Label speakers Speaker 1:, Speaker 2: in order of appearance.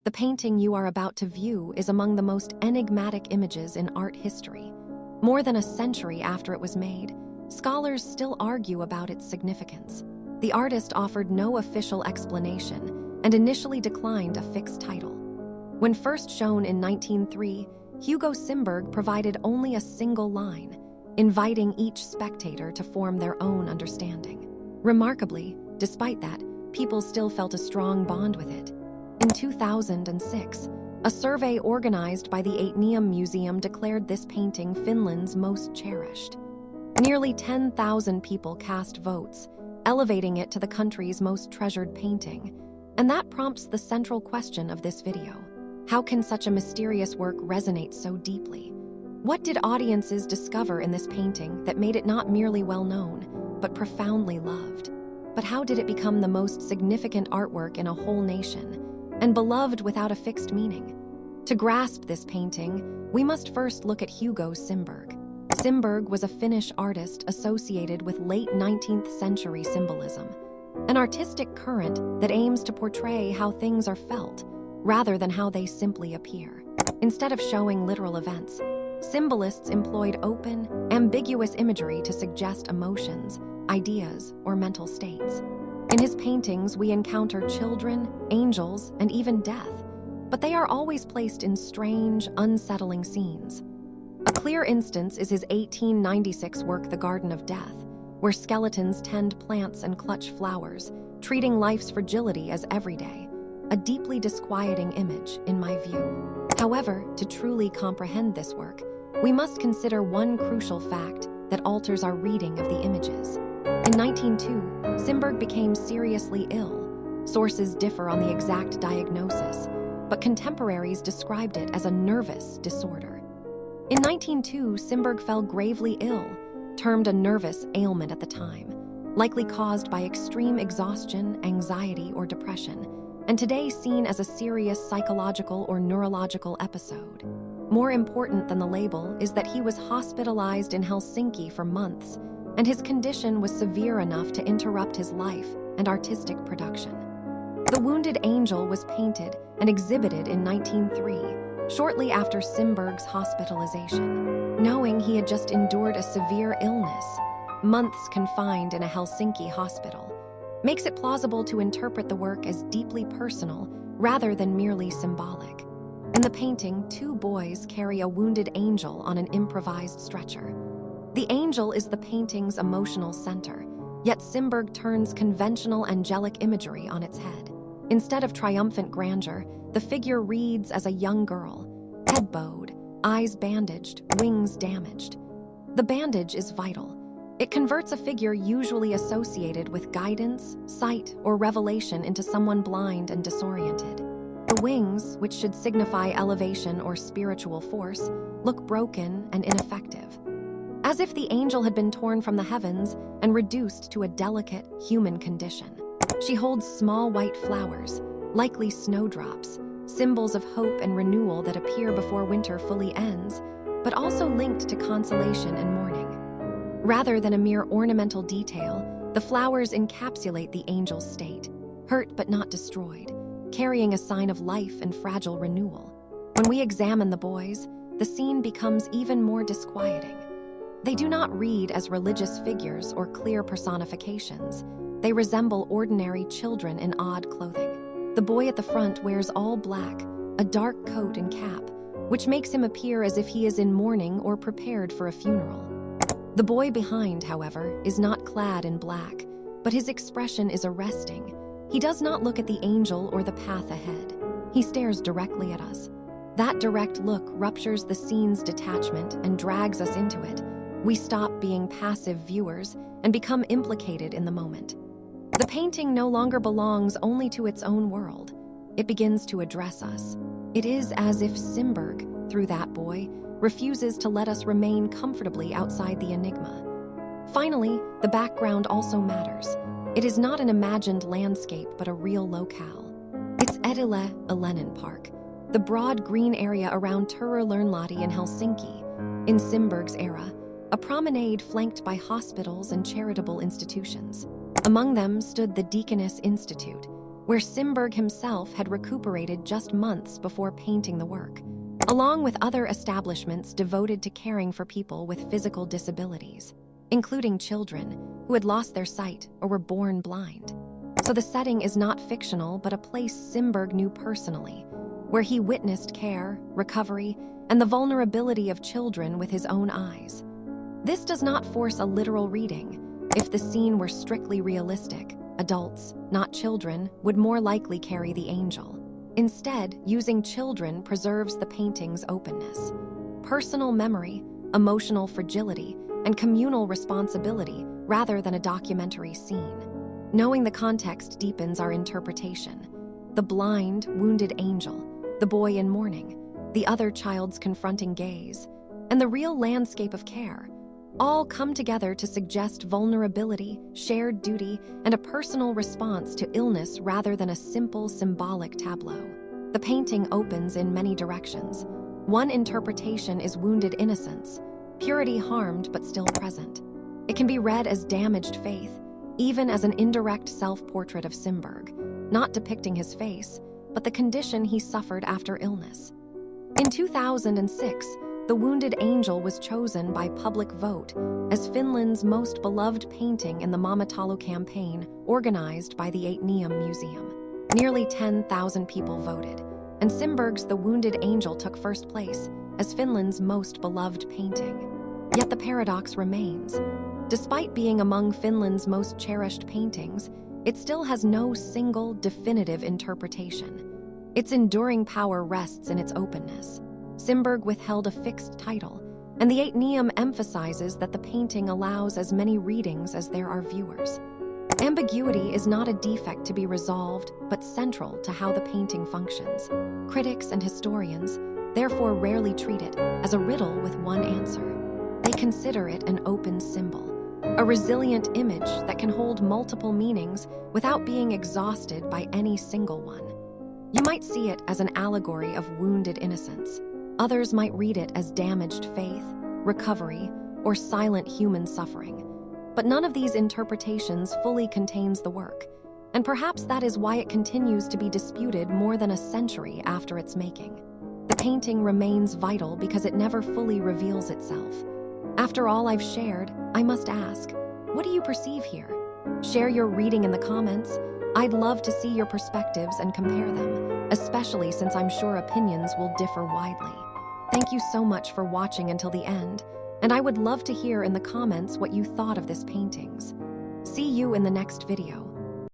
Speaker 1: The painting you are about to view is among the most enigmatic images in art history. More than a century after it was made, scholars still argue about its significance. The artist offered no official explanation and initially declined a fixed title. When first shown in 1903, Hugo Simberg provided only a single line, inviting each spectator to form their own understanding. Remarkably, despite that, people still felt a strong bond with it. In 2006, a survey organized by the Atheneum Museum declared this painting Finland's most cherished. Nearly 10,000 people cast votes, elevating it to the country's most treasured painting. And that prompts the central question of this video. How can such a mysterious work resonate so deeply? What did audiences discover in this painting that made it not merely well-known, but profoundly loved? But how did it become the most significant artwork in a whole nation, and beloved without a fixed meaning? To grasp this painting, we must first look at Hugo Simberg. Simberg was a Finnish artist associated with late 19th century symbolism, an artistic current that aims to portray how things are felt, rather than how they simply appear. Instead of showing literal events, symbolists employed open, ambiguous imagery to suggest emotions, ideas, or mental states. In his paintings, we encounter children, angels, and even death, but they are always placed in strange, unsettling scenes. A clear instance is his 1896 work, The Garden of Death, where skeletons tend plants and clutch flowers, treating life's fragility as everyday, a deeply disquieting image, in my view. However, to truly comprehend this work, we must consider one crucial fact that alters our reading of the images. In 1902, Simberg became seriously ill. Sources differ on the exact diagnosis, but contemporaries described it as a nervous disorder. In 1902, Simberg fell gravely ill, termed a nervous ailment at the time, likely caused by extreme exhaustion, anxiety, or depression, and today seen as a serious psychological or neurological episode. More important than the label is that he was hospitalized in Helsinki for months, and his condition was severe enough to interrupt his life and artistic production. The Wounded Angel was painted and exhibited in 1903, shortly after Simberg's hospitalization. Knowing he had just endured a severe illness, months confined in a Helsinki hospital, makes it plausible to interpret the work as deeply personal rather than merely symbolic. In the painting, two boys carry a wounded angel on an improvised stretcher. The angel is the painting's emotional center, yet Simberg turns conventional angelic imagery on its head. Instead of triumphant grandeur, the figure reads as a young girl, head bowed, eyes bandaged, wings damaged. The bandage is vital. It converts a figure usually associated with guidance, sight, or revelation into someone blind and disoriented. The wings, which should signify elevation or spiritual force, look broken and ineffective, as if the angel had been torn from the heavens and reduced to a delicate human condition. She holds small white flowers, likely snowdrops, symbols of hope and renewal that appear before winter fully ends, but also linked to consolation and mourning. Rather than a mere ornamental detail, the flowers encapsulate the angel's state, hurt but not destroyed, carrying a sign of life and fragile renewal. When we examine the boys, the scene becomes even more disquieting. They do not read as religious figures or clear personifications. They resemble ordinary children in odd clothing. The boy at the front wears all black, a dark coat and cap, which makes him appear as if he is in mourning or prepared for a funeral. The boy behind, however, is not clad in black, but his expression is arresting. He does not look at the angel or the path ahead. He stares directly at us. That direct look ruptures the scene's detachment and drags us into it. We stop being passive viewers and become implicated in the moment. The painting no longer belongs only to its own world. It begins to address us. It is as if Simberg, through that boy, refuses to let us remain comfortably outside the enigma. Finally, the background also matters. It is not an imagined landscape, but a real locale. It's Edile, a Lenin Park, the broad green area around Turulernlahti in Helsinki. In Simberg's era, a promenade flanked by hospitals and charitable institutions. Among them stood the Deaconess Institute, where Symbolism himself had recuperated just months before painting the work, along with other establishments devoted to caring for people with physical disabilities, including children who had lost their sight or were born blind. So the setting is not fictional, but a place Symbolism knew personally, where he witnessed care, recovery, and the vulnerability of children with his own eyes. This does not force a literal reading. If the scene were strictly realistic, adults, not children, would more likely carry the angel. Instead, using children preserves the painting's openness. Personal memory, emotional fragility, and communal responsibility rather than a documentary scene. Knowing the context deepens our interpretation. The blind, wounded angel, the boy in mourning, the other child's confronting gaze, and the real landscape of care all come together to suggest vulnerability, shared duty, and a personal response to illness rather than a simple symbolic tableau. The painting opens in many directions. One interpretation is wounded innocence, purity harmed but still present. It can be read as damaged faith, even as an indirect self-portrait of Symbolism, not depicting his face, but the condition he suffered after illness. In 2006, The Wounded Angel was chosen by public vote as Finland's most beloved painting in the Maamatalo campaign organized by the Ateneum Museum. Nearly 10,000 people voted, and Symbolism's The Wounded Angel took first place as Finland's most beloved painting. Yet the paradox remains. Despite being among Finland's most cherished paintings, it still has no single, definitive interpretation. Its enduring power rests in its openness. Symbolism withheld a fixed title, and the Ateneum emphasizes that the painting allows as many readings as there are viewers. Ambiguity is not a defect to be resolved, but central to how the painting functions. Critics and historians therefore rarely treat it as a riddle with one answer. They consider it an open symbol, a resilient image that can hold multiple meanings without being exhausted by any single one. You might see it as an allegory of wounded innocence. Others might read it as damaged faith, recovery, or silent human suffering. But none of these interpretations fully contains the work, and perhaps that is why it continues to be disputed more than a century after its making. The painting remains vital because it never fully reveals itself. After all I've shared, I must ask, what do you perceive here? Share your reading in the comments. I'd love to see your perspectives and compare them, especially since I'm sure opinions will differ widely. Thank you so much for watching until the end, and I would love to hear in the comments what you thought of this paintings. See you in the next video.